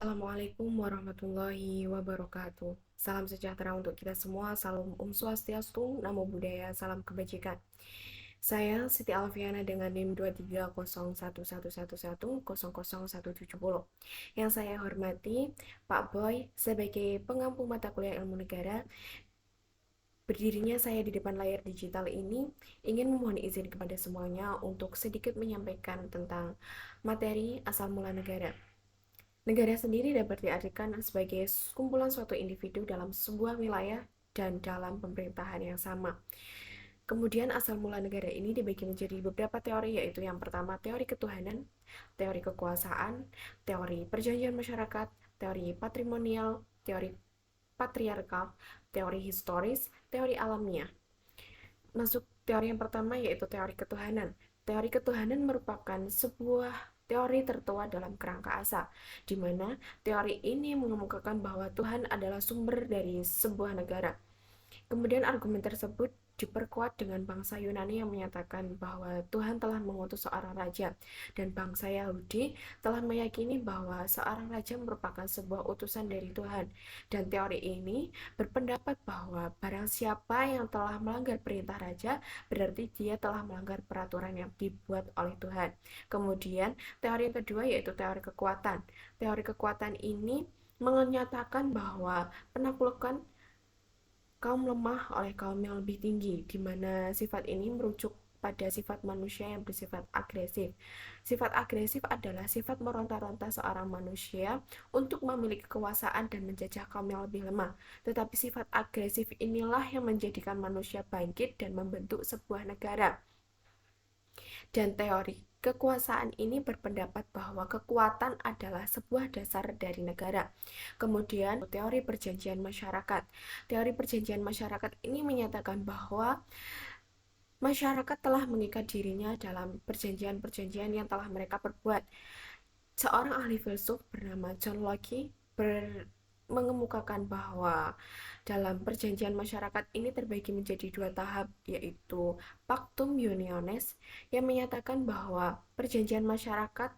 Assalamualaikum warahmatullahi wabarakatuh. Salam sejahtera untuk kita semua. Salam Swastiastu, Namo Buddhaya, salam kebajikan. Saya Siti Alfiana dengan NIM 2301111000170. Yang saya hormati Pak Boy sebagai pengampu mata kuliah Ilmu Negara. Berdirinya saya di depan layar digital ini ingin memohon izin kepada semuanya untuk sedikit menyampaikan tentang materi asal mula negara. Negara sendiri dapat diartikan sebagai kumpulan suatu individu dalam sebuah wilayah dan dalam pemerintahan yang sama. Kemudian asal mula negara ini dibagi menjadi beberapa teori, yaitu yang pertama teori ketuhanan, teori kekuasaan, teori perjanjian masyarakat, teori patrimonial, teori patriarkal, teori historis, teori alamiah. Masuk teori yang pertama yaitu teori ketuhanan. Teori ketuhanan merupakan sebuah teori tertua dalam kerangka asa, di mana teori ini mengemukakan bahwa Tuhan adalah sumber dari sebuah negara. Kemudian argumen tersebut diperkuat dengan bangsa Yunani yang menyatakan bahwa Tuhan telah mengutus seorang raja, dan bangsa Yahudi telah meyakini bahwa seorang raja merupakan sebuah utusan dari Tuhan. Dan teori ini berpendapat bahwa barang siapa yang telah melanggar perintah raja, berarti dia telah melanggar peraturan yang dibuat oleh Tuhan. Kemudian teori yang kedua yaitu teori kekuatan. Teori kekuatan ini menyatakan bahwa penaklukan kaum lemah oleh kaum yang lebih tinggi, di mana sifat ini merujuk pada sifat manusia yang bersifat agresif. Sifat agresif adalah sifat meronta-ronta seorang manusia untuk memiliki kekuasaan dan menjajah kaum yang lebih lemah. Tetapi sifat agresif inilah yang menjadikan manusia bangkit dan membentuk sebuah negara. Dan teori kekuasaan ini berpendapat bahwa kekuatan adalah sebuah dasar dari negara. Kemudian, teori perjanjian masyarakat. Teori perjanjian masyarakat ini menyatakan bahwa masyarakat telah mengikat dirinya dalam perjanjian-perjanjian yang telah mereka perbuat. Seorang ahli filsuf bernama John Locke mengemukakan bahwa dalam perjanjian masyarakat ini terbagi menjadi dua tahap, yaitu Pactum Uniones yang menyatakan bahwa perjanjian masyarakat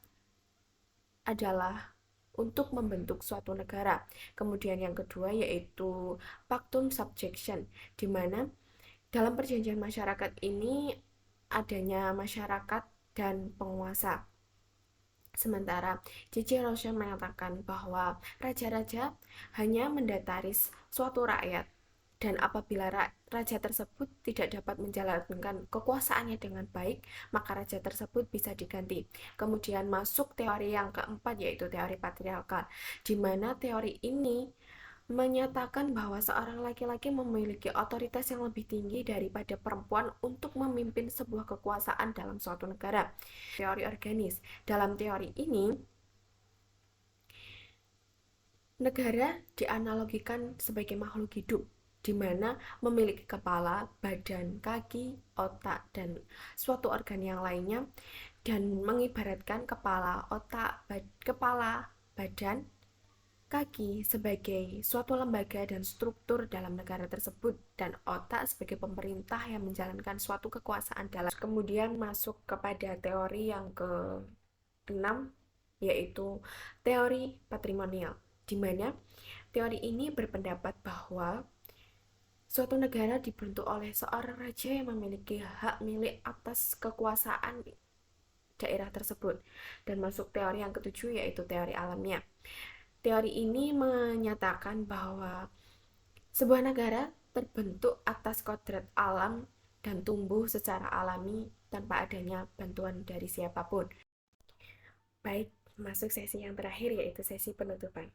adalah untuk membentuk suatu negara. Kemudian yang kedua yaitu Pactum Subjection, di mana dalam perjanjian masyarakat ini adanya masyarakat dan penguasa. Sementara J.J. Rousseau mengatakan bahwa raja-raja hanya mendataris suatu rakyat, dan apabila raja tersebut tidak dapat menjalankan kekuasaannya dengan baik, maka raja tersebut bisa diganti. Kemudian masuk teori yang keempat yaitu teori patriarkal, di mana teori ini menyatakan bahwa seorang laki-laki memiliki otoritas yang lebih tinggi daripada perempuan untuk memimpin sebuah kekuasaan dalam suatu negara. Teori organis. Dalam teori ini, negara dianalogikan sebagai makhluk hidup, di mana memiliki kepala, badan, kaki, otak, dan suatu organ yang lainnya, dan mengibaratkan kepala, otak, kepala, badan, kaki sebagai suatu lembaga dan struktur dalam negara tersebut, dan otak sebagai pemerintah yang menjalankan suatu kekuasaan dalam. Kemudian masuk kepada teori yang ke-6 yaitu teori patrimonial, di mana teori ini berpendapat bahwa suatu negara dibentuk oleh seorang raja yang memiliki hak milik atas kekuasaan daerah tersebut. Dan masuk teori yang ketujuh yaitu teori alamiah. Teori ini menyatakan bahwa sebuah negara terbentuk atas kodrat alam dan tumbuh secara alami tanpa adanya bantuan dari siapapun. Baik, masuk sesi yang terakhir yaitu sesi penutupan.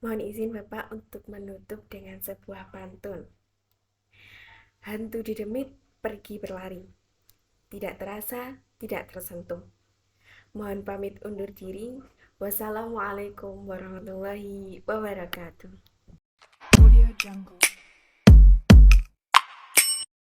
Mohon izin Bapak untuk menutup dengan sebuah pantun. Hantu didemit, pergi berlari. Tidak terasa, tidak tersentuh. Mohon pamit undur diri. Wassalamualaikum warahmatullahi wabarakatuh. Audio Jungle.